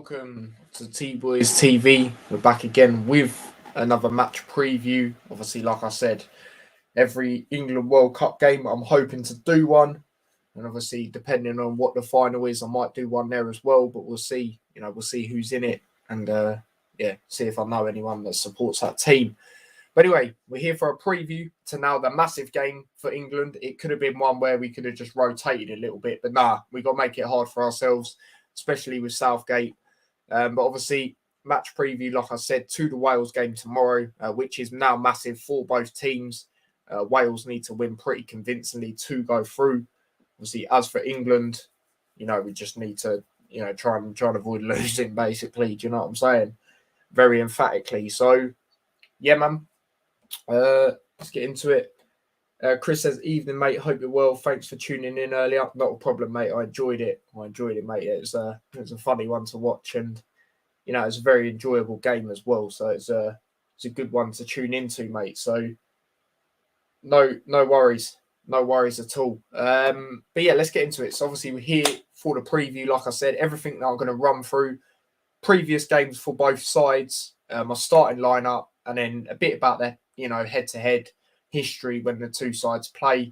welcome to T Boys TV. We're back again with another match preview. Obviously, like I said, every England World Cup game, I'm hoping to do one. And obviously, depending on what the final is, I might do one there as well. But we'll see. We'll see who's in it and see if I know anyone that supports that team. But anyway, we're here for a preview to now the massive game for England. It could have been one where we could have just rotated a little bit, but we got to make it hard for ourselves, especially with Southgate. But obviously, match preview, like I said, to the Wales game tomorrow, which is now massive for both teams. Wales need to win pretty convincingly to go through. Obviously, as for England, we just need to, try and avoid losing, basically. Do you know what I'm saying? Very emphatically. So, yeah, man. Let's get into it. Chris says, evening, mate. Hope you're well. Thanks for tuning in earlier. Not a problem, mate. I enjoyed it, mate. It was a funny one to watch, and it's a very enjoyable game as well. So it's a good one to tune into, mate. So no worries at all. But yeah, let's get into it. So obviously we're here for the preview. Like I said, everything that I'm going to run through, previous games for both sides, my starting lineup, and then a bit about the head-to-head history when the two sides play,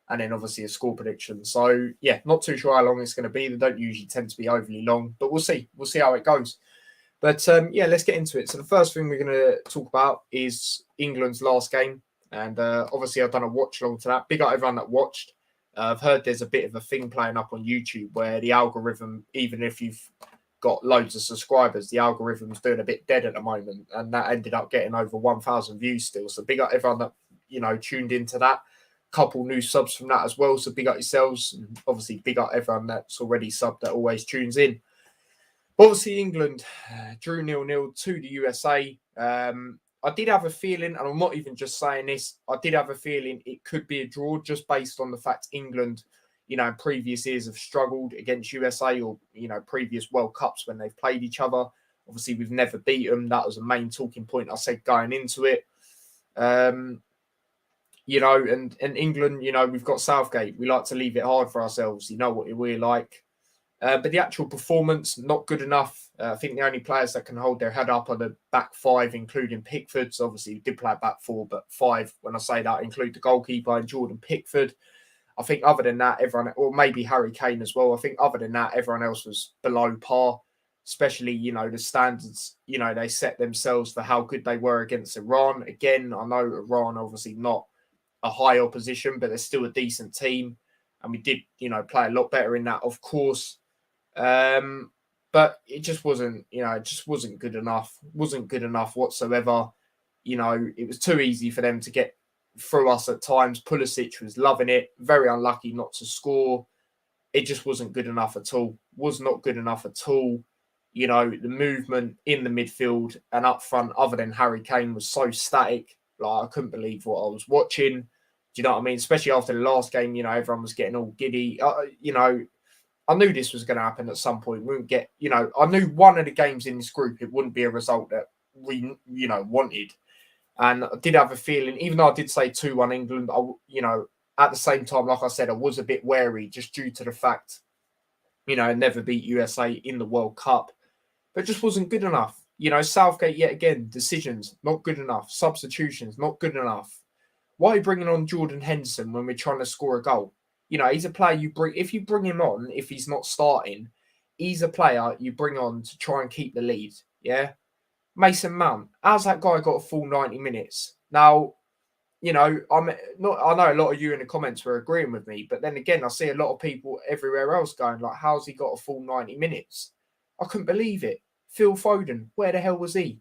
and then obviously a score prediction. So yeah, not too sure how long it's going to be. They don't usually tend to be overly long, but we'll see how it goes. But let's get into it. So the first thing we're going to talk about is England's last game, and obviously I've done a watch along to that. Big up everyone that watched. I've heard there's a bit of a thing playing up on YouTube where the algorithm, even if you've got loads of subscribers, the algorithm's doing a bit dead at the moment, and that ended up getting over 1,000 views still. So big up everyone that tuned into that. Couple new subs from that as well. So big up yourselves, and obviously big up everyone that's already subbed that always tunes in. Obviously England drew 0-0 to the USA. I did have a feeling, and I'm not even just saying this, I did have a feeling it could be a draw just based on the fact England, in previous years have struggled against USA or, previous World Cups when they've played each other. Obviously, we've never beat them. That was a main talking point I said going into it. And England, we've got Southgate. We like to leave it hard for ourselves. You know what we're like. But the actual performance, not good enough. I think the only players that can hold their head up are the back five, including Pickford. So obviously, we did play back four, but five, when I say that, include the goalkeeper and Jordan Pickford. I think other than that, everyone, or maybe Harry Kane as well, I think other than that, everyone else was below par, especially, the standards, they set themselves for how good they were against Iran. Again, I know Iran, obviously not a high opposition, but they're still a decent team. And we did, play a lot better in that, of course. But it just wasn't, good enough. Wasn't good enough whatsoever. It was too easy for them to get through us at times. Pulisic was loving it. Very unlucky not to score. It just wasn't good enough at all. Was not good enough at all. The movement in the midfield and up front, other than Harry Kane, was so static. Like, I couldn't believe what I was watching. Do you know what I mean? Especially after the last game, everyone was getting all giddy. I knew this was going to happen at some point. We wouldn't get, I knew one of the games in this group, it wouldn't be a result that we, wanted. And I did have a feeling, even though I did say 2-1 England, at the same time, like I said, I was a bit wary just due to the fact, never beat USA in the World Cup. But it just wasn't good enough. Southgate, yet again, decisions, not good enough. Substitutions, not good enough. Why are you bringing on Jordan Henderson when we're trying to score a goal? He's a player if you bring him on, if he's not starting, he's a player you bring on to try and keep the lead. Yeah. Mason Mount, how's that guy got a full 90 minutes? Now, I know a lot of you in the comments were agreeing with me, but then again, I see a lot of people everywhere else going like, how's he got a full 90 minutes? I couldn't believe it. Phil Foden, where the hell was he?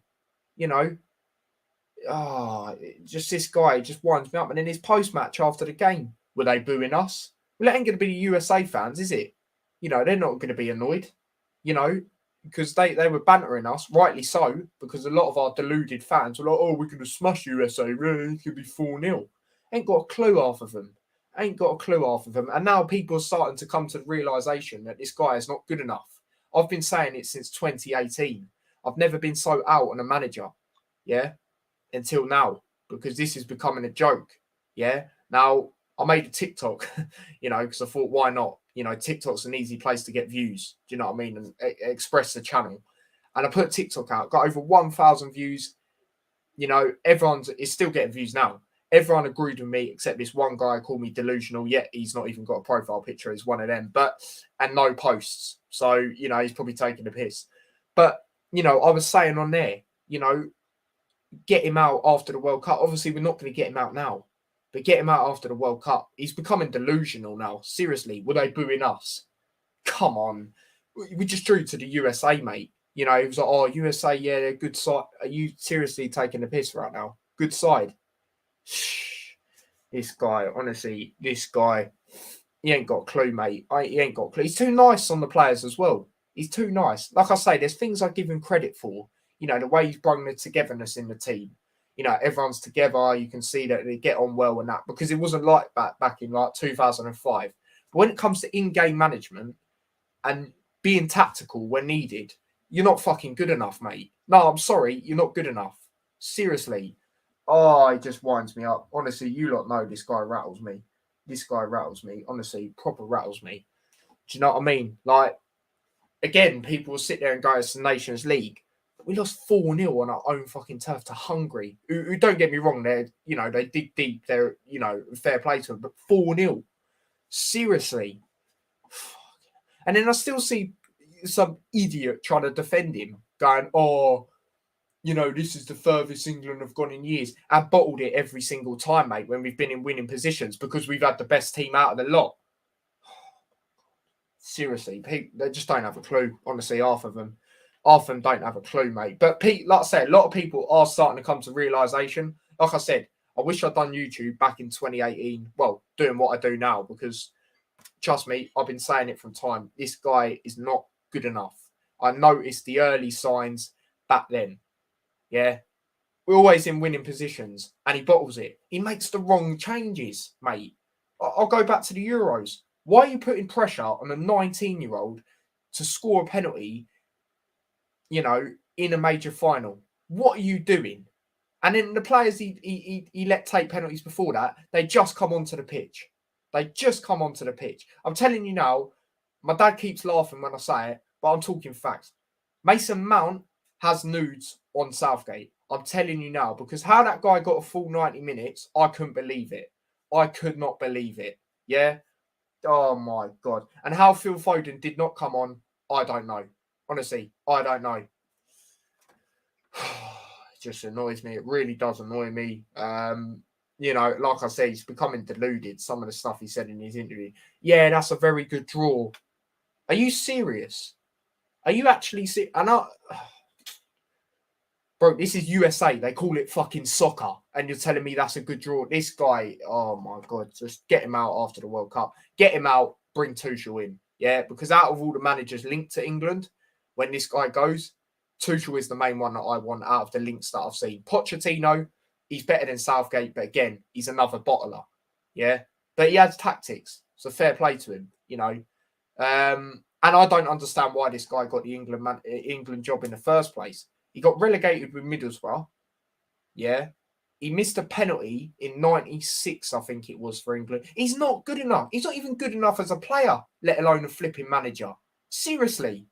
Just this guy just winds me up. And then his post-match after the game, were they booing us? Well, it ain't going to be the USA fans, is it? They're not going to be annoyed, because they were bantering us, rightly so, because a lot of our deluded fans were like, oh, we're going to smash USA, it could be 4-0. Ain't got a clue half of them. And now people are starting to come to the realisation that this guy is not good enough. I've been saying it since 2018. I've never been so out on a manager, until now, because this is becoming a joke, Now, I made a TikTok, because I thought, why not? TikTok's an easy place to get views, do you know what I mean? And express the channel. And I put TikTok out, got over 1,000 views. You know, everyone's is still getting views now. Everyone agreed with me except this one guy called me delusional. Yet he's not even got a profile picture. He's one of them, and no posts. So you know, he's probably taking a piss. But you know, I was saying on there, you know, get him out after the World Cup. Obviously, we're not going to get him out now, but get him out after the World Cup. He's becoming delusional now. Seriously, were they booing us? Come on, we just drew to the USA, mate. You know, he was like, "Oh, USA, yeah, they're good side." Are you seriously taking the piss right now? Good side. This guy, honestly, this guy, he ain't got a clue, mate. He ain't got a clue. He's too nice on the players as well. He's too nice. Like I say, there's things I give him credit for. You know, the way he's brought the togetherness in the team. You know, everyone's together. You can see that they get on well and that, because it wasn't like that back in like 2005. But when it comes to in-game management and being tactical when needed, you're not fucking good enough, mate. No, I'm sorry, you're not good enough. Seriously. Oh, it just winds me up. Honestly, you lot know this guy rattles me. This guy rattles me. Honestly, proper rattles me. Do you know what I mean? Like, again, people will sit there and go, it's the Nations League. We lost 4-0 on our own fucking turf to Hungary. Who don't get me wrong, they're, you know, they dig deep. They're, you know, fair play to them. But 4-0. Seriously. And then I still see some idiot trying to defend him, going, oh, you know, this is the furthest England have gone in years. And bottled it every single time, mate, when we've been in winning positions, because we've had the best team out of the lot. Seriously, they just don't have a clue. Honestly, half of them don't have a clue, mate. But Pete, like I said, a lot of people are starting to come to realization. Like I said, I wish I'd done YouTube back in 2018. Well, doing what I do now, because trust me, I've been saying it from time. This guy is not good enough. I noticed the early signs back then. Yeah. We're always in winning positions and he bottles it. He makes the wrong changes, mate. I'll go back to the Euros. Why are you putting pressure on a 19-year-old to score a penalty, you know, in a major final? What are you doing? And then the players he let take penalties before that, they just come onto the pitch. They just come onto the pitch. I'm telling you now, my dad keeps laughing when I say it, but I'm talking facts. Mason Mount has nudes on Southgate. I'm telling you now, because how that guy got a full 90 minutes, I couldn't believe it. I could not believe it. Yeah? Oh, my God. And how Phil Foden did not come on, I don't know. Honestly, I don't know. It just annoys me. It really does annoy me. You know, like I said, he's becoming deluded. Some of the stuff he said in his interview. Yeah, that's a very good draw. Are you serious? Are you actually serious? And bro, this is USA. They call it fucking soccer. And you're telling me that's a good draw. This guy, oh my God, just get him out after the World Cup. Get him out, bring Tuchel in. Yeah, because out of all the managers linked to England, when this guy goes, Tuchel is the main one that I want out of the links that I've seen. Pochettino, he's better than Southgate, but again, he's another bottler. Yeah, but he has tactics. So fair play to him, you know. And I don't understand why this guy got the England job in the first place. He got relegated with Middlesbrough. Yeah. He missed a penalty in 96, I think it was, for England. He's not good enough. He's not even good enough as a player, let alone a flipping manager. Seriously.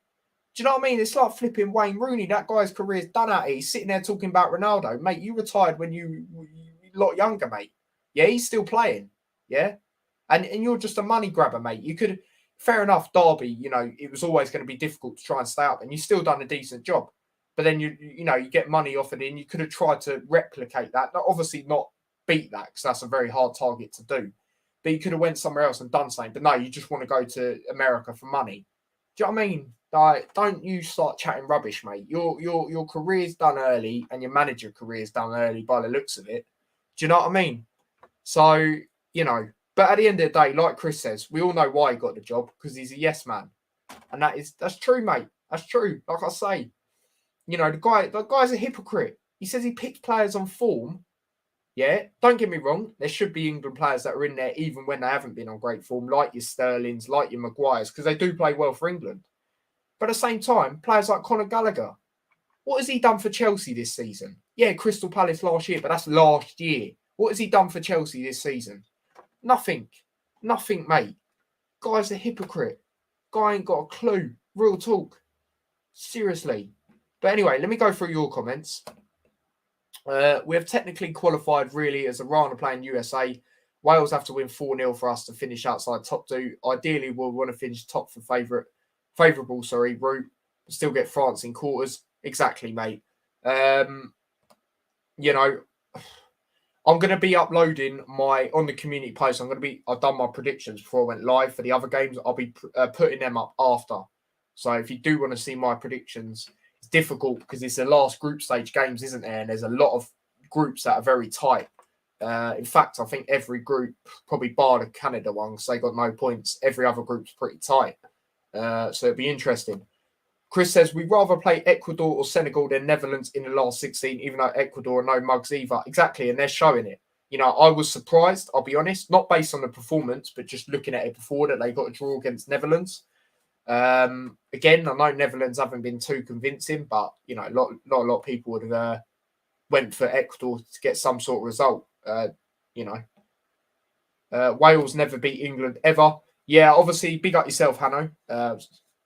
Do you know what I mean? It's like flipping Wayne Rooney. That guy's career's done at it. He's sitting there talking about Ronaldo. Mate, you retired when you a lot younger, mate. Yeah, he's still playing. Yeah. And you're just a money grabber, mate. You could, fair enough, Derby, you know, it was always going to be difficult to try and stay up. And you've still done a decent job. But then, you know, you get money offered in. You could have tried to replicate that. Obviously not beat that, because that's a very hard target to do. But you could have went somewhere else and done something. But no, you just want to go to America for money. Do you know what I mean? Like, don't you start chatting rubbish, mate. Your career's done early and your manager career's done early by the looks of it. Do you know what I mean? So, you know, but at the end of the day, like Chris says, we all know why he got the job, because he's a yes man. And that's true, mate. That's true. Like I say, you know, the guy's a hypocrite. He says he picks players on form. Yeah, don't get me wrong. There should be England players that are in there even when they haven't been on great form, like your Sterlings, like your Maguires, because they do play well for England. But at the same time, players like Conor Gallagher, what has he done for Chelsea this season? Yeah, Crystal Palace last year, but that's last year. What has he done for Chelsea this season? Nothing. Nothing, mate. Guy's a hypocrite. Guy ain't got a clue. Real talk. Seriously. But anyway, let me go through your comments. We have technically qualified really as Iran are playing USA. Wales have to win 4-0 for us to finish outside top two. Ideally, we'll want to finish top for favourable route. Still get France in quarters. Exactly, mate. You know, I'm going to be uploading on the community post. I've done my predictions before I went live for the other games. I'll be putting them up after. So if you do want to see my predictions, it's difficult because it's the last group stage games, isn't there? And there's a lot of groups that are very tight. In fact, I think every group, probably bar the Canada one, because they got no points. Every other group's pretty tight. So it'll be interesting. Chris says, we'd rather play Ecuador or Senegal than Netherlands in the last 16, even though Ecuador are no mugs either. Exactly, and they're showing it. You know, I was surprised, I'll be honest, not based on the performance, but just looking at it before that they got a draw against Netherlands. Again, I know Netherlands haven't been too convincing, but, you know, not a lot of people would have went for Ecuador to get some sort of result. Wales never beat England ever. Yeah, obviously, big up yourself, Hanno.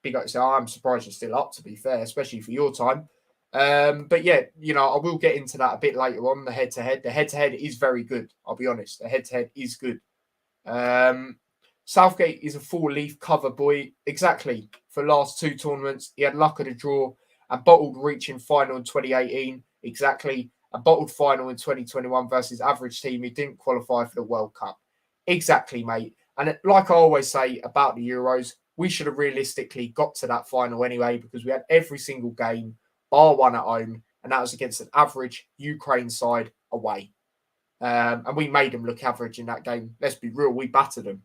Big up yourself. I'm surprised you're still up, to be fair, especially for your time. But yeah, you know, I will get into that a bit later on, the head-to-head. The head-to-head is very good, I'll be honest. The head-to-head is good. Southgate is a four-leaf cover boy. Exactly. For the last two tournaments, he had luck of the draw and bottled reaching final in 2018. Exactly. A bottled final in 2021 versus average team who didn't qualify for the World Cup. Exactly, mate. And like I always say about the Euros, we should have realistically got to that final anyway because we had every single game, bar one at home, and that was against an average Ukraine side away. And we made them look average in that game. Let's be real, we battered them.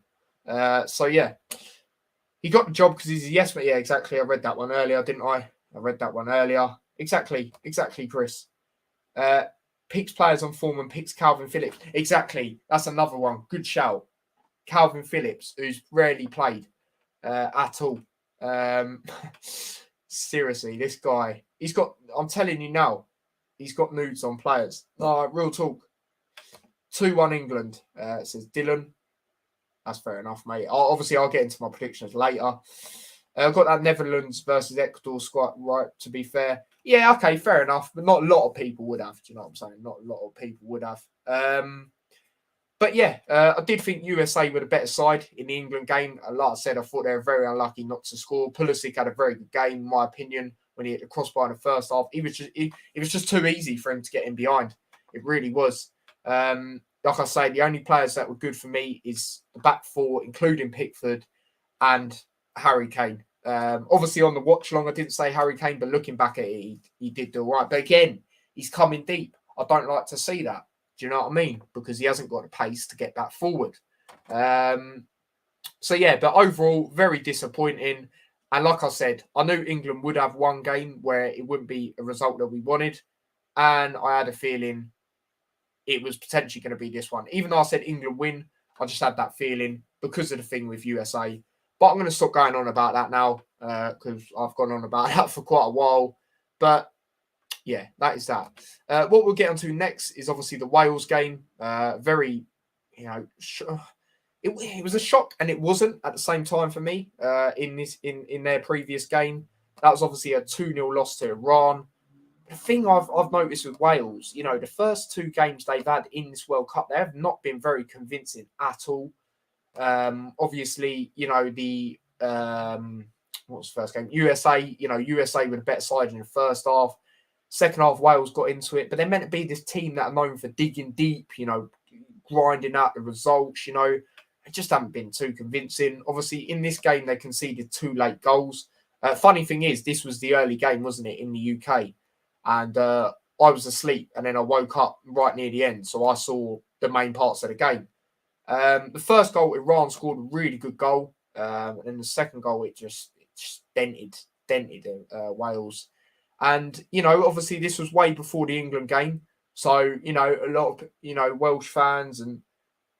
So, yeah. He got the job because he's a yes man. Yeah, exactly. I read that one earlier, didn't I? I read that one earlier. Exactly, Chris. Picks players on form and picks Calvin Phillips. Exactly. That's another one. Good shout. Calvin Phillips, who's rarely played at all. Seriously, this guy, I'm telling you now, he's got nudes on players. No, real talk. 2-1 England, says Dylan. That's fair enough, mate. Obviously, I'll get into my predictions later. I've got that Netherlands versus Ecuador squad right, to be fair. Yeah, okay, fair enough. But not a lot of people would have. Do you know what I'm saying? Not a lot of people would have. But yeah, I did think USA were the better side in the England game. Like I said, I thought they were very unlucky not to score. Pulisic had a very good game, in my opinion, when he hit the crossbar in the first half. It was just too easy for him to get in behind. It really was. Like I say, the only players that were good for me is the back four, including Pickford and Harry Kane. Obviously, on the watch long, I didn't say Harry Kane, but looking back at it, he did do all right. But again, he's coming deep. I don't like to see that. Do you know what I mean? Because he hasn't got the pace to get that forward. So, yeah, but overall, very disappointing. And like I said, I knew England would have one game where it wouldn't be a result that we wanted. And I had a feeling it was potentially going to be this one. Even though I said England win, I just had that feeling because of the thing with USA. But I'm going to stop going on about that now because I've gone on about that for quite a while. But yeah, that is that. What we'll get onto next is obviously the Wales game. Very, you know, it was a shock and it wasn't at the same time for me in their previous game. That was obviously a 2-0 loss to Iran. The thing I've noticed with Wales, you know, the first two games they've had in this World Cup, they have not been very convincing at all. Obviously, you know, what was the first game? USA, you know, USA were the better side in the first half. Second half, Wales got into it, but they're meant to be this team that are known for digging deep, you know, grinding out the results, you know. They just haven't been too convincing. Obviously, in this game, they conceded 2 late goals. Funny thing is, this was the early game, wasn't it, in the UK? And I was asleep, and then I woke up right near the end, so I saw the main parts of the game. The first goal, Iran scored a really good goal. And then the second goal, it just dented Wales. And, you know, obviously this was way before the England game. So, you know, a lot of, you know, Welsh fans and,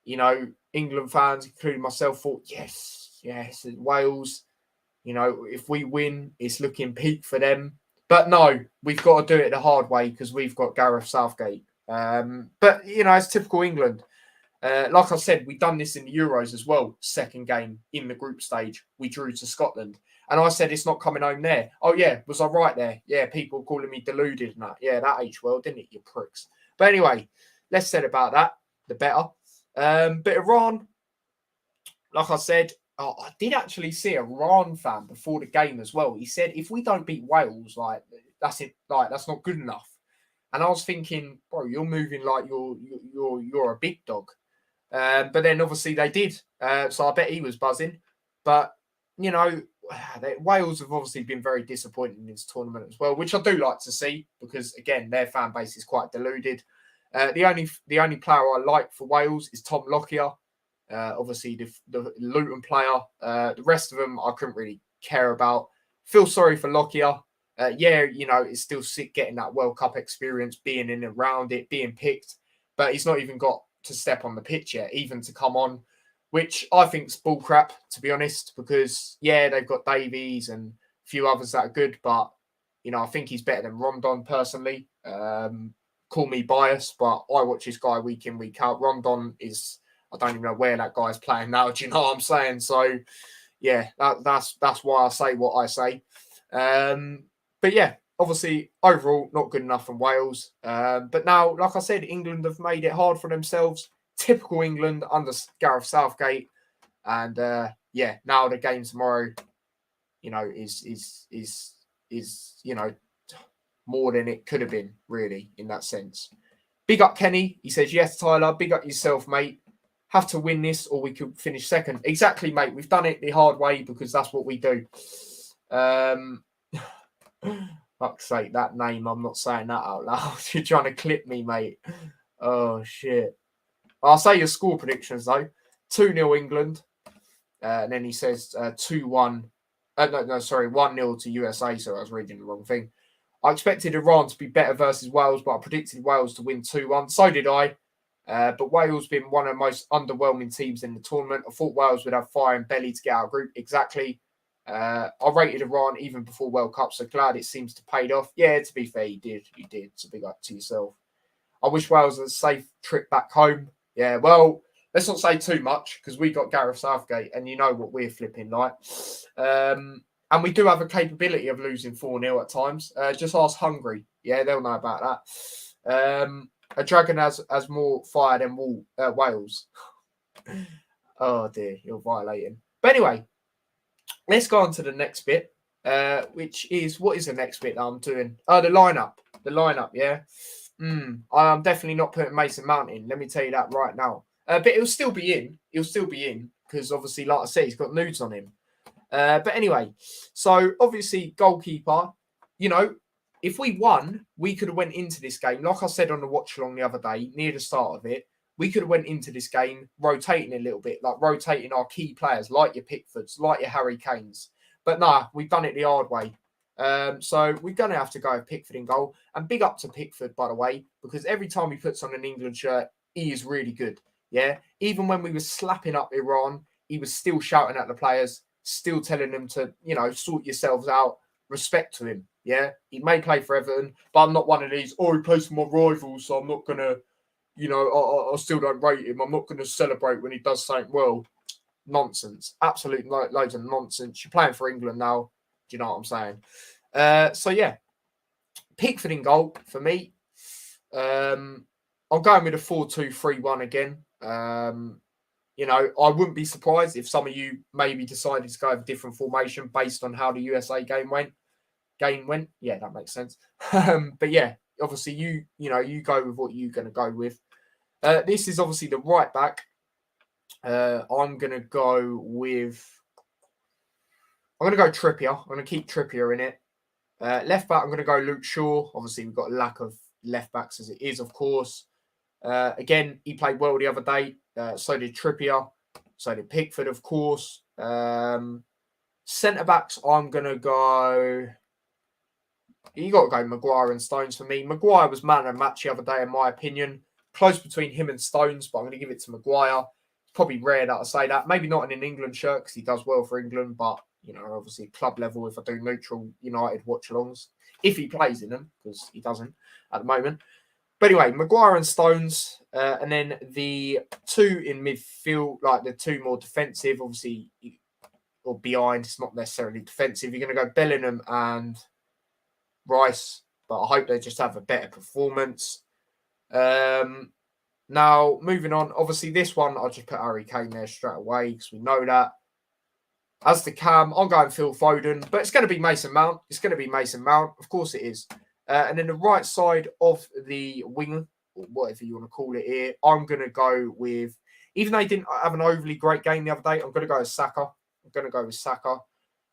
you know, England fans, including myself, thought, yes, Wales, you know, if we win, it's looking peak for them. But no, we've got to do it the hard way because we've got Gareth Southgate. But, you know, it's typical England. Like I said, we've done this in the Euros as well. Second game in the group stage, we drew to Scotland. And I said, it's not coming home there. Oh, yeah, was I right there? Yeah, people calling me deluded and that. Yeah, that aged well, didn't it, you pricks? But anyway, less said about that, the better. But Iran, like I said, I did actually see a Iran fan before the game as well. He said, if we don't beat Wales, like, that's it, like, that's not good enough. And I was thinking, bro, you're moving like you're a big dog. But then obviously they did. So I bet he was buzzing. But, you know, Wales have obviously been very disappointing in this tournament as well, which I do like to see because, again, their fan base is quite deluded. The only player I like for Wales is Tom Lockyer. Obviously, the Luton player. The rest of them I couldn't really care about. Feel sorry for Lockyer. Yeah, you know, it's still sick getting that World Cup experience, being in and around it, being picked. But he's not even got to step on the pitch yet, even to come on, which I think is bullcrap, to be honest, because, yeah, they've got Davies and a few others that are good, but, you know, I think he's better than Rondon personally. Call me biased, but I watch this guy week in, week out. Rondon is, I don't even know where that guy's playing now, do you know what I'm saying? So, yeah, that's why I say what I say. But yeah, obviously, overall, not good enough from Wales. But now, like I said, England have made it hard for themselves. Typical England under Gareth Southgate. And yeah, now the game tomorrow, you know, is you know, more than it could have been, really, in that sense. Big up Kenny. He says, yes, Tyler, big up yourself, mate. Have to win this or we could finish second. Exactly, mate. We've done it the hard way because that's what we do. Fuck's sake, that name, I'm not saying that out loud. You're trying to clip me, mate. Oh, shit. I'll say your score predictions, though. 2-0 England. And then he says 2-1. No, sorry, 1-0 to USA, so I was reading the wrong thing. I expected Iran to be better versus Wales, but I predicted Wales to win 2-1. So did I. But Wales been one of the most underwhelming teams in the tournament. I thought Wales would have fire and belly to get out of group. Exactly. I rated Iran even before World Cup, so glad it seems to paid off. Yeah, to be fair, you did. So big up to yourself. I wish Wales had a safe trip back home. Yeah, well, let's not say too much because we got Gareth Southgate and you know what we're flipping like. And we do have a capability of losing 4-0 at times. Just ask Hungary. Yeah, they'll know about that. A dragon has more fire than Wales. Oh, dear, you're violating. But anyway, let's go on to the next bit, which is, what is the next bit that I'm doing? Oh, the lineup. The lineup, yeah. I'm definitely not putting Mason Mount in. Let me tell you that right now. But it'll still be in. He'll still be in because obviously, like I said, he's got nudes on him. But anyway, so obviously goalkeeper, you know, if we won, we could have went into this game. Like I said on the watch along the other day, near the start of it, we could have went into this game rotating a little bit, like rotating our key players, like your Pickfords, like your Harry Kanes. But nah, we've done it the hard way. So we're going to have to go with Pickford in goal. And big up to Pickford, by the way, because every time he puts on an England shirt, he is really good. Yeah. Even when we were slapping up Iran, he was still shouting at the players, still telling them to, you know, sort yourselves out. Respect to him. Yeah. He may play for Everton, but I'm not one of these, he plays for my rivals, so I'm not going to, you know, I still don't rate him. I'm not going to celebrate when he does something well. Nonsense. Absolute loads of nonsense. You're playing for England now. Do you know what I'm saying? So, yeah. Pickford in goal for me. I'm going with a 4-2-3-1 again. You know, I wouldn't be surprised if some of you maybe decided to go with a different formation based on how the USA game went. Yeah, that makes sense. But yeah, obviously you go with what you're going to go with. This is obviously the right back. I'm going to go Trippier. I'm going to keep Trippier in it. Left back, I'm going to go Luke Shaw. Obviously, we've got a lack of left backs as it is, of course. Again, he played well the other day. So did Trippier. So did Pickford, of course. Centre backs, I'm going to go... You got to go Maguire and Stones for me. Maguire was man of the match the other day, in my opinion. Close between him and Stones, but I'm going to give it to Maguire. It's probably rare that I say that. Maybe not in an England shirt because he does well for England, but, you know, obviously club level, if I do neutral United watch-alongs, if he plays in them, because he doesn't at the moment. But anyway, Maguire and Stones, and then the two in midfield, like the two more defensive, obviously or behind. It's not necessarily defensive. You're going to go Bellingham and Rice, but I hope they just have a better performance. Now, moving on, obviously this one, I'll just put Harry Kane there straight away because we know that. As the cam, I'm going Phil Foden, but it's going to be Mason Mount. It's going to be Mason Mount. Of course it is. And then the right side of the wing, or whatever you want to call it here, I'm going to go with, even though he didn't have an overly great game the other day, I'm going to go with Saka.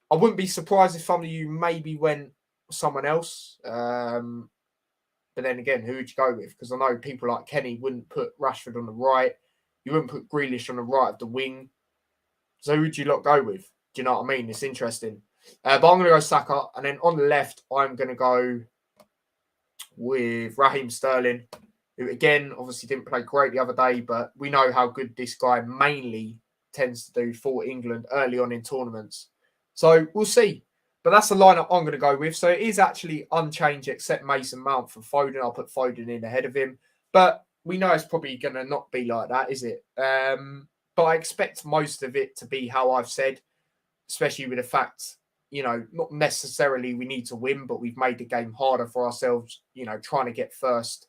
I wouldn't be surprised if some of you maybe went someone else. But then again, who would you go with? Because I know people like Kenny wouldn't put Rashford on the right. You wouldn't put Grealish on the right of the wing. So who would you lot go with? Do you know what I mean? It's interesting. But I'm going to go Saka. And then on the left, I'm going to go with Raheem Sterling, who, again, obviously didn't play great the other day, but we know how good this guy mainly tends to do for England early on in tournaments. So we'll see. But that's the lineup I'm going to go with. So it is actually unchanged except Mason Mount for Foden. I'll put Foden in ahead of him. But we know it's probably going to not be like that, is it? But I expect most of it to be how I've said, especially with the fact, you know, not necessarily we need to win, but we've made the game harder for ourselves, you know, trying to get first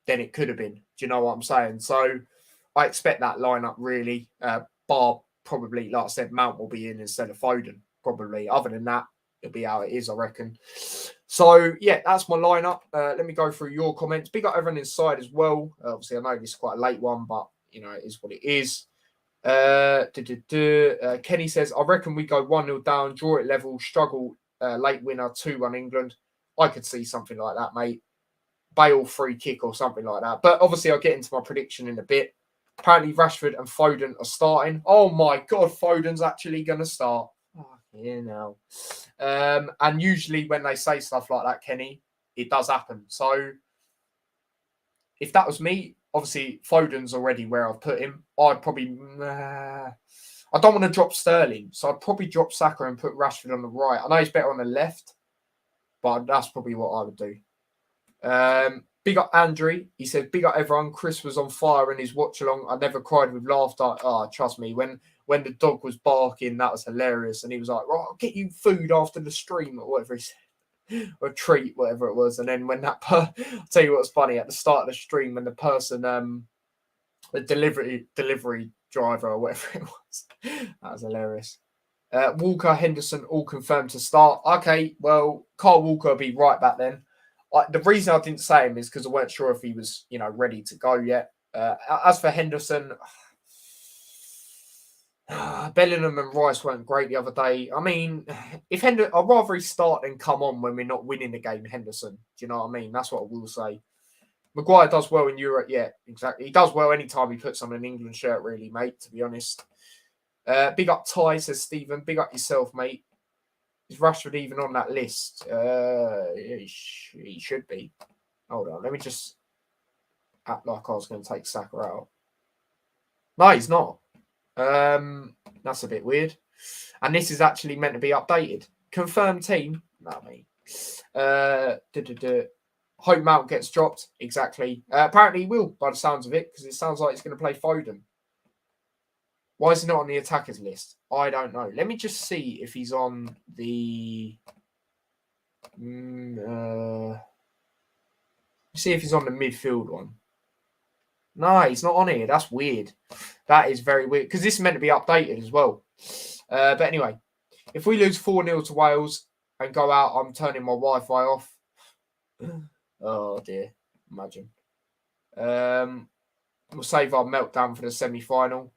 than it could have been. Do you know what I'm saying? So I expect that lineup really, bar probably, like I said, Mount will be in instead of Foden, probably. Other than that, it'll be how it is, I reckon. So, yeah, that's my lineup. Let me go through your comments. Big up everyone inside as well. Obviously, I know this is quite a late one, but, you know, it is what it is. Kenny says, I reckon we go 1-0 down, draw it level, struggle, late winner, 2-1 England. I could see something like that, mate. Bale free kick or something like that. But obviously, I'll get into my prediction in a bit. Apparently, Rashford and Foden are starting. Oh, my God, Foden's actually going to start. Yeah, no. And usually when they say stuff like that, Kenny, it does happen. So if that was me, obviously Foden's already where I've put him. I'd probably, I don't want to drop Sterling, so I'd probably drop Saka and put Rashford on the right. I know he's better on the left, but that's probably what I would do. Big up Andrew. He said, big up everyone. Chris was on fire in his watch along. I never cried with laughter. Oh, trust me, when the dog was barking, that was hilarious. And he was like, right, I'll get you food after the stream or whatever he said. Or a treat, whatever it was. And then when that I'll tell you what's funny, at the start of the stream, when the person, the delivery driver or whatever it was, that was hilarious. Walker, Henderson, all confirmed to start. Okay, well, Kyle Walker will be right back then. The reason I didn't say him is because I weren't sure if he was, you know, ready to go yet. As for Henderson, Bellingham and Rice weren't great the other day. I mean, if I'd rather he start than come on when we're not winning the game, Henderson. Do you know what I mean? That's what I will say. Maguire does well in Europe. Yeah, exactly. He does well anytime he puts on an England shirt, really, mate, to be honest. Big up Ty, says Stephen. Big up yourself, mate. Is Rashford even on that list? He should be. Hold on. Let me just act like I was going to take Saka out. No, he's not. That's a bit weird. And this is actually meant to be updated. Confirmed team. No, mate. Hope Mount gets dropped. Exactly. Apparently he will, by the sounds of it, because it sounds like he's going to play Foden. Why is he not on the attackers list? I don't know. Let me just see if he's on the... see if he's on the midfield one. No, he's not on here. That's weird. That is very weird. Because this is meant to be updated as well. But anyway, if we lose 4-0 to Wales and go out, I'm turning my Wi-Fi off. Oh, dear. Imagine. We'll save our meltdown for the semi-final.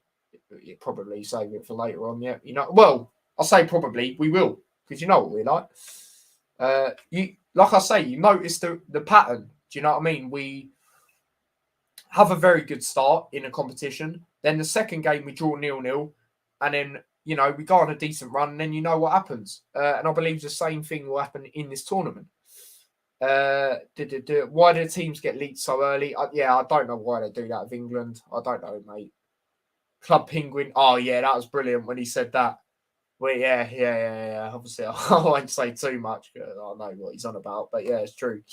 You probably save it for later on, yeah. You know, well, I'll say probably we will, because you know what we're like. Like I say, you notice the pattern. Do you know what I mean? We have a very good start in a competition. Then the second game we draw 0-0, and then you know we go on a decent run, and then you know what happens. And I believe the same thing will happen in this tournament. Why do the teams get leaked so early? I don't know why they do that with England. I don't know, mate. Club Penguin. Oh, yeah, that was brilliant when he said that. Well, yeah. Obviously, I won't say too much because I know what he's on about. But, yeah, it's true.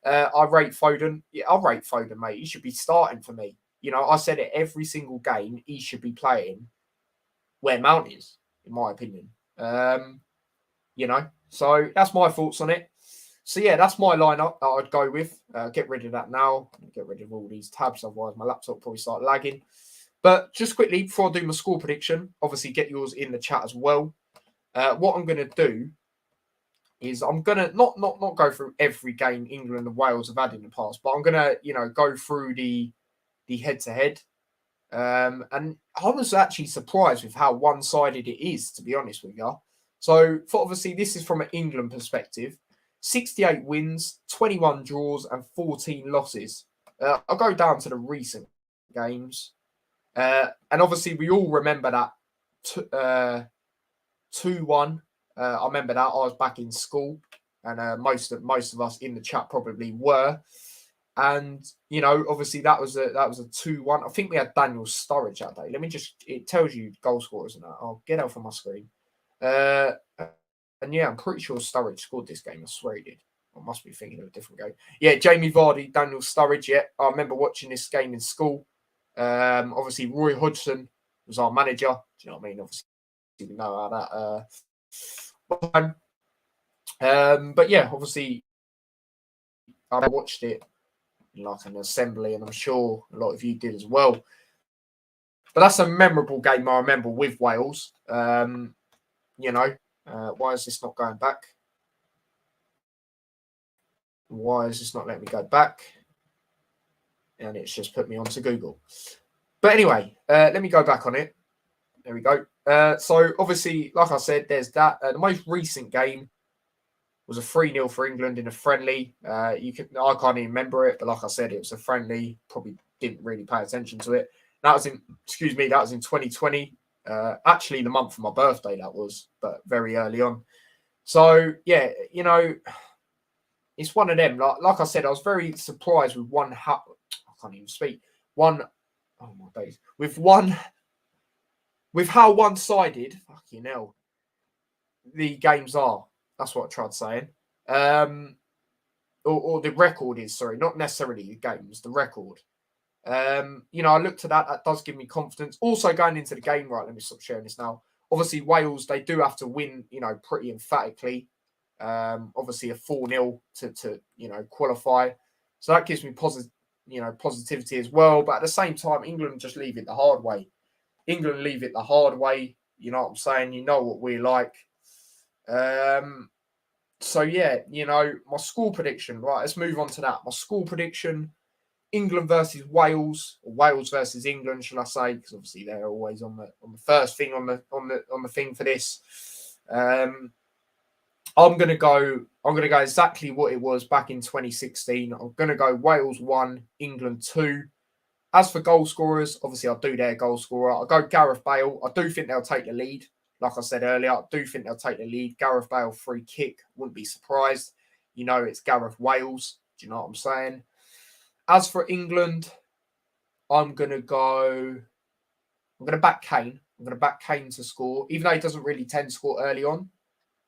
I rate Foden. Yeah, I'll rate Foden, mate. He should be starting for me. You know, I said it every single game. He should be playing where Mount is. in my opinion. So that's my thoughts on it. So yeah, that's my lineup that I'd go with. Get rid of that now. Get rid of all these tabs, otherwise my laptop will probably start lagging. But just quickly, before I do my score prediction, obviously get yours in the chat as well. What I'm going to do is I'm going to not go through every game England and Wales have had in the past, but I'm going to, go through the head-to-head. And I was actually surprised with how one-sided it is, to be honest with you. So, obviously, this is from an England perspective. 68 wins, 21 draws, and 14 losses. I'll go down to the recent games. And obviously, we all remember that 2-1. I remember that. I was back in school, and most of us in the chat probably were. And obviously that was a 2-1. I think we had Daniel Sturridge that day. It tells you goal scorers and that. I'll get out from my screen. And yeah, I'm pretty sure Sturridge scored this game. I swear he did. I must be thinking of a different game. Yeah, Jamie Vardy, Daniel Sturridge. Yeah, I remember watching this game in school. Obviously, Roy Hodgson was our manager. Do you know what I mean? Obviously, we know how that. But yeah, obviously, I watched it in like an assembly, and I'm sure a lot of you did as well. But that's a memorable game I remember with Wales. Why is this not going back? Why is this not letting me go back? And it's just put me onto Google. But anyway, let me go back on it. There we go. So obviously, like I said, there's that. The most recent game was a 3-0 for England in a friendly. I can't even remember it, but like I said, it was a friendly. Probably didn't really pay attention to it. That was in 2020. Actually, the month of my birthday, that was, but very early on. So, yeah, it's one of them. Like I said, I was very surprised with I can't even speak. Oh, my days. With how one-sided, fucking hell, the games are. That's what I tried saying. Or the record is, sorry, not necessarily the games, the record. I looked at that. That does give me confidence. Also, going into the game, right, let me stop sharing this now. Obviously, Wales, they do have to win, pretty emphatically. Obviously, a 4-0 to qualify. So that gives me positivity as well. But at the same time, England just leave it the hard way. England leave it the hard way. You know what I'm saying? You know what we're like. So, yeah, my score prediction. Right, let's move on to that. My score prediction, England versus Wales, or Wales versus England, shall I say? Because obviously they're always on the first thing on the thing for this. I'm gonna go exactly what it was back in 2016. I'm gonna go Wales 1, England 2. As for goal scorers, obviously I'll do their goal scorer. I'll go Gareth Bale. I do think they'll take the lead. Like I said earlier, I do think they'll take the lead. Gareth Bale free kick, wouldn't be surprised. It's Gareth Wales. Do you know what I'm saying? As for England, I'm going to back Kane. I'm going to back Kane to score. Even though he doesn't really tend to score early on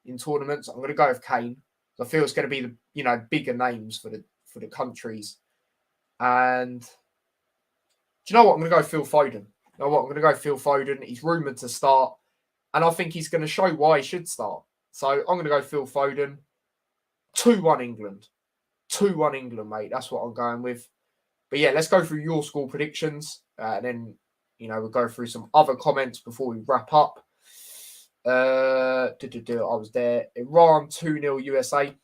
in tournaments, I'm going to go with Kane. I feel it's going to be the bigger names for the countries. And do you know what? I'm going to go Phil Foden. You know what? I'm going to go Phil Foden. He's rumoured to start. And I think he's going to show why he should start. So I'm going to go Phil Foden. 2-1 England. 2-1 England, mate. That's what I'm going with. But yeah, let's go through your score predictions. And then, we'll go through some other comments before we wrap up. I was there. Iran 2-0 USA.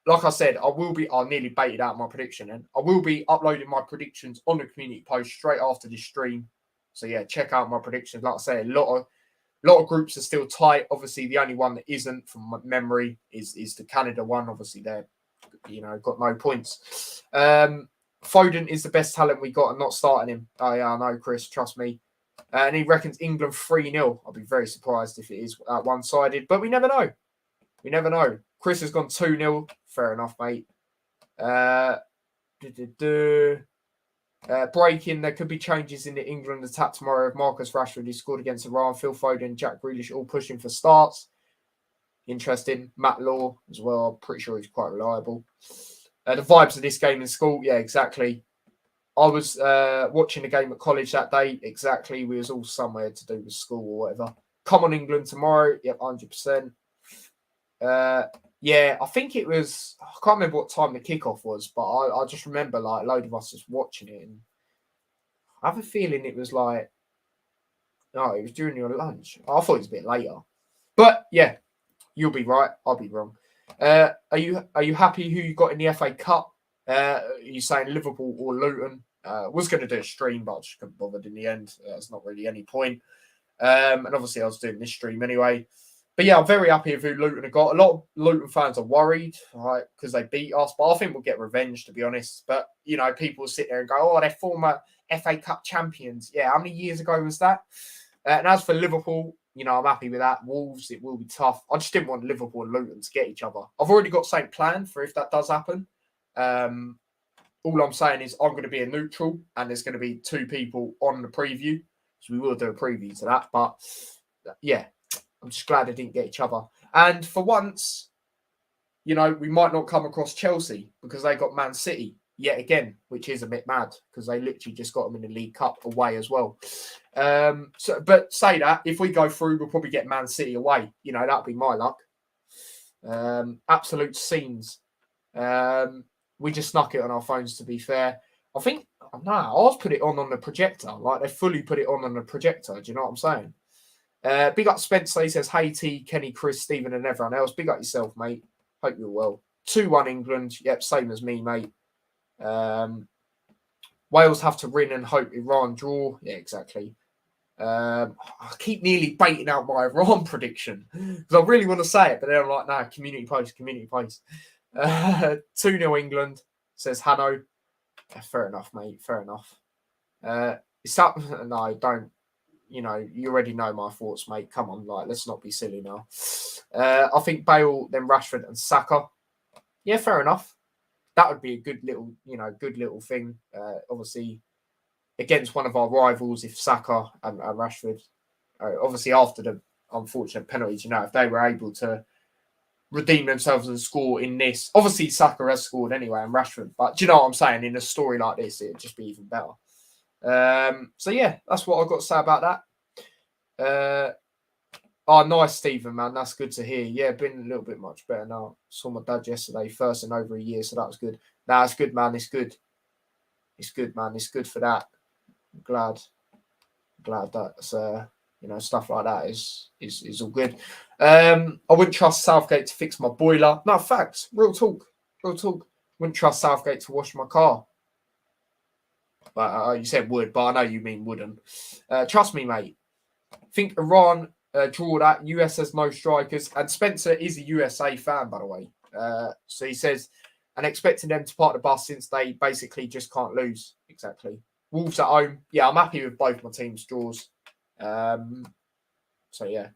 Like I said, I nearly baited out my prediction. And I will be uploading my predictions on the community post straight after this stream. So yeah, check out my predictions. Like I say, a lot of groups are still tight. Obviously, the only one that isn't, from my memory, is the Canada one. Obviously, they're, got no points. Foden is the best talent we got and not starting him. Oh, yeah, I know, Chris. Trust me. And he reckons England 3-0. I'll be very surprised if it is one-sided. But we never know. We never know. Chris has gone 2-0. Fair enough, mate. Breaking, there could be changes in the England attack tomorrow if Marcus Rashford, who scored against Iran, Phil Foden, Jack Grealish all pushing for starts. Interesting. Matt Law as well. I'm pretty sure he's quite reliable. The vibes of this game in school, yeah, exactly. I was watching a game at college that day. Exactly. We was all somewhere to do with school or whatever. Come on, England tomorrow. Yep, 100%. Yeah, I think it was. I can't remember what time the kickoff was, but I just remember like a load of us just watching it, and I have a feeling it was like, no, it was during your lunch. I thought it was a bit later, but yeah, you'll be right. I'll be wrong. Are you happy who you got in the FA Cup? Are you saying Liverpool or Luton? Was going to do a stream, but I just couldn't bother in the end. There's not really any point. And obviously, I was doing this stream anyway. But yeah, I'm very happy with who Luton have got. A lot of Luton fans are worried, right, because they beat us. But I think we'll get revenge, to be honest. But, you know, people sit there and go, oh, they're former FA Cup champions. Yeah, how many years ago was that? And as for Liverpool, you know, I'm happy with that. Wolves, it will be tough. I just didn't want Liverpool and Luton to get each other. I've already got something planned for if that does happen. All I'm saying is I'm going to be a neutral, and there's going to be 2 people on the preview. So we will do a preview to that. But, yeah, I'm just glad they didn't get each other. And for once, you know, we might not come across Chelsea because they got Man City yet again, which is a bit mad because they literally just got them in the League Cup away as well. But say that, if we go through, we'll probably get Man City away. You know, that'd be my luck. Absolute scenes. We just snuck it on our phones, to be fair. I think, no, ours put it on the projector. Like, they fully put it on the projector. Do you know what I'm saying? Big up Spencer. He says, hey, T, Kenny, Chris, Stephen, and everyone else. Big up yourself, mate. Hope you're well. 2-1 England. Yep, same as me, mate. Wales have to win and hope Iran draw. Yeah, exactly. I keep nearly baiting out my Iran prediction because I really want to say it, but then I'm like, no, community post. 2-0 England, says Hanno. Yeah, fair enough, mate. Fair enough. It's up. No, don't. You know, you already know my thoughts, mate. Come on, like, let's not be silly now. I think Bale, then Rashford and Saka. Yeah, fair enough. That would be a good little thing. Obviously, against one of our rivals, if Saka and Rashford, obviously after the unfortunate penalties, you know, if they were able to redeem themselves and score in this, obviously Saka has scored anyway and Rashford, but do you know what I'm saying? In a story like this, it'd just be even better. So yeah, that's what I've got to say about that. Oh, nice, Stephen, man. That's good to hear. Yeah, been a little bit much better now. Saw my dad yesterday, first in over a year, so that was good. Nah, it's good, man. It's good. It's good, man. It's good for that. I'm glad that's you know, stuff like that is all good. I wouldn't trust Southgate to fix my boiler. No, facts. Real talk. Wouldn't trust Southgate to wash my car. But you said would, but I know you mean wouldn't. Trust me, mate. Think Iran draw that. US has no strikers. And Spencer is a USA fan, by the way. So he says, and expecting them to park the bus since they basically just can't lose. Exactly. Wolves at home. Yeah, I'm happy with both my team's draws. So, yeah.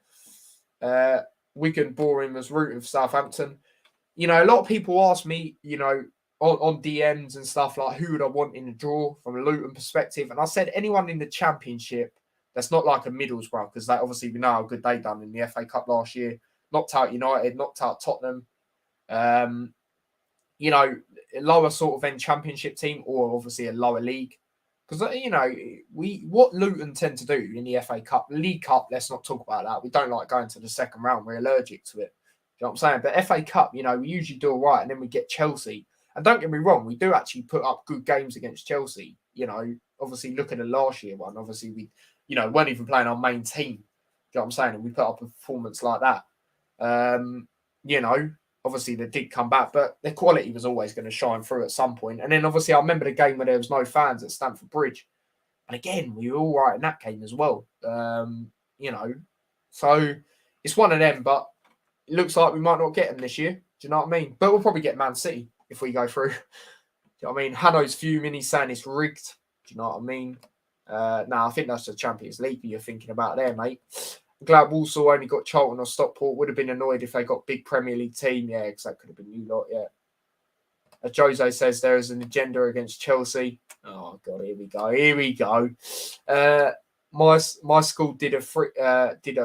Wigan, boring, was rooting for Southampton. You know, a lot of people ask me, you know, on DMs and stuff like who would I want in the draw from a Luton perspective. And I said anyone in the Championship that's not like a Middlesbrough, because they obviously we know how good they done in the FA Cup last year. Knocked out United, knocked out Tottenham. You know, a lower sort of end Championship team or obviously a lower league. Because, you know, what Luton tend to do in the FA Cup, League Cup, let's not talk about that. We don't like going to the second round. We're allergic to it. You know what I'm saying? But FA Cup, you know, we usually do all right and then we get Chelsea. And don't get me wrong, we do actually put up good games against Chelsea. You know, obviously look at the last year one. Obviously we, you know, weren't even playing our main team. You know what I'm saying? And we put up a performance like that. You know, obviously they did come back, but their quality was always going to shine through at some point. And then obviously I remember the game where there was no fans at Stamford Bridge. And again, we were all right in that game as well. You know, so it's one of them, but it looks like we might not get them this year. Do you know what I mean? But we'll probably get Man City if we go through. Do you know what I mean? Hanno's fuming. He's saying it's rigged. Do you know what I mean? I think that's the Champions League you're thinking about there, mate. I'm glad Walsall only got Charlton or Stockport. Would have been annoyed if they got big Premier League team. Yeah, because that could have been you lot, yeah. Jose says there is an agenda against Chelsea. Oh, God, here we go. My school did a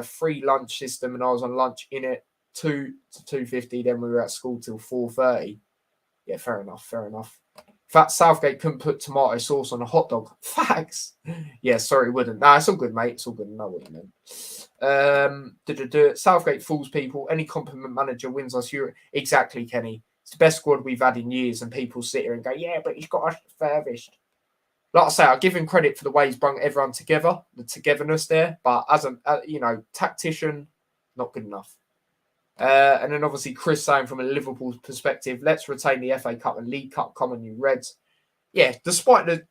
free lunch system and I was on lunch in it 2 to 2:50. Then we were at school till 4:30. Yeah, fair enough. Fact, Southgate couldn't put tomato sauce on a hot dog. Facts. Yeah, sorry, it wouldn't. Nah, it's all good, mate. It's all good. I know what you meant. Southgate fools people. Any compliment manager wins us Europe. Exactly, Kenny. It's the best squad we've had in years, and people sit here and go, yeah, but he's got us furthest. Like I say, I give him credit for the way he's brought everyone together, the togetherness there. But as a tactician, not good enough. And then obviously Chris saying from a Liverpool perspective, let's retain the FA Cup and League Cup common new Reds. Yeah, despite the,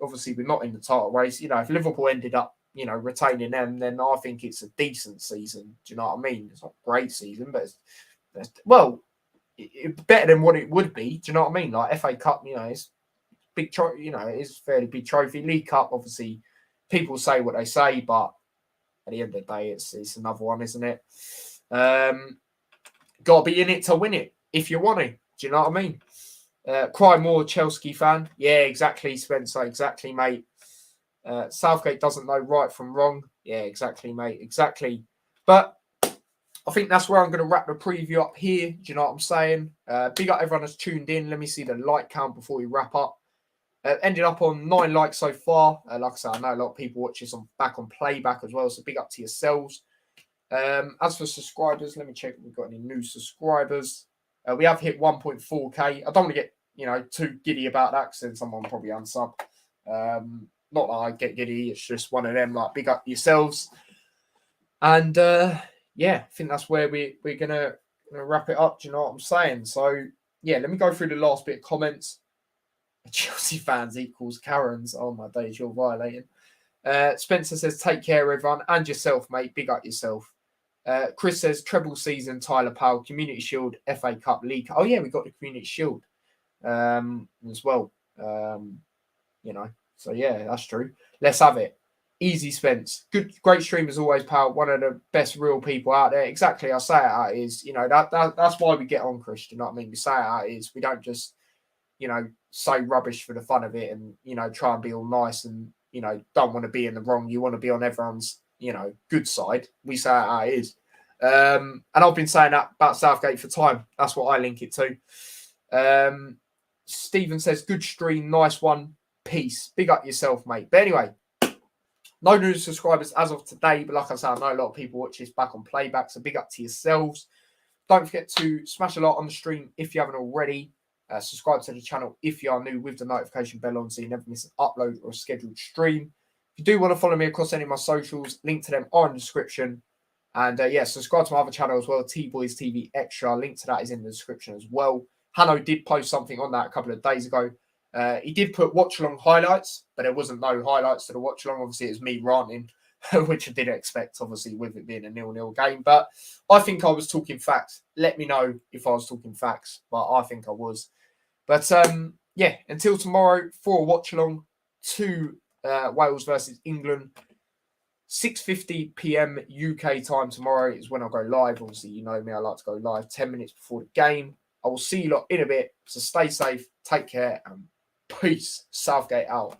obviously we're not in the title race. If Liverpool ended up, retaining them, then I think it's a decent season. Do you know what I mean? It's not a great season, but it's better than what it would be. Do you know what I mean? Like FA Cup, it's big, it is a fairly big trophy. League Cup, obviously, people say what they say, but at the end of the day, it's another one, isn't it? Got to be in it to win it if you want to. Do you know what I mean? Cry more, Chelsea fan. Yeah, exactly, Spencer. Exactly, mate. Southgate doesn't know right from wrong. Yeah, exactly, mate. Exactly. But I think that's where I'm going to wrap the preview up here. Do you know what I'm saying? Big up everyone that's tuned in. Let me see the like count before we wrap up. Ended up on 9 likes so far. Like I said, I know a lot of people watch this back on playback as well. So big up to yourselves. As for subscribers, let me check if we've got any new subscribers. We have hit 1.4k. I don't want to get too giddy about that because then someone probably unsub. Not that I get giddy, it's just one of them. Like big up yourselves. And I think that's where we're gonna wrap it up. Do you know what I'm saying? So yeah, let me go through the last bit of comments. Chelsea fans equals Karens. Oh my days, you're violating. Spencer says, take care, everyone, and yourself, mate. Big up yourself. Chris says, treble season, Tyler Powell, Community Shield, FA Cup, League. Oh, yeah, we got the Community Shield as well. So, yeah, that's true. Let's have it. Easy, Spence. Great stream as always, pal. One of the best real people out there. Exactly, I say it how it is. That's why we get on, Chris. You know what I mean? We say it how it is. We don't just, say rubbish for the fun of it and, try and be all nice and, don't want to be in the wrong. You want to be on everyone's, good side. We say it how it is. And I've been saying that about Southgate for time. That's what I link it to. Stephen says, good stream, nice one. Peace. Big up yourself, mate. But anyway, no new subscribers as of today. But like I said, I know a lot of people watch this back on playback. So big up to yourselves. Don't forget to smash a like on the stream if you haven't already. Subscribe to the channel if you are new with the notification bell on so you never miss an upload or a scheduled stream. If you do want to follow me across any of my socials, link to them are in the description. And subscribe to my other channel as well, T-Boys TV Extra. Link to that is in the description as well. Hanno did post something on that a couple of days ago. He did put watch-along highlights, but there wasn't no highlights to the watch-along. Obviously, it was me ranting, which I didn't expect, obviously, with it being a 0-0 game. But I think I was talking facts. Let me know if I was talking facts, but I think I was. But, until tomorrow for a watch-along to Wales versus England. 6:50 p.m. UK time tomorrow is when I'll go live. Obviously, you know me, I like to go live 10 minutes before the game. I will see you lot in a bit. So stay safe, take care, and peace. Southgate out.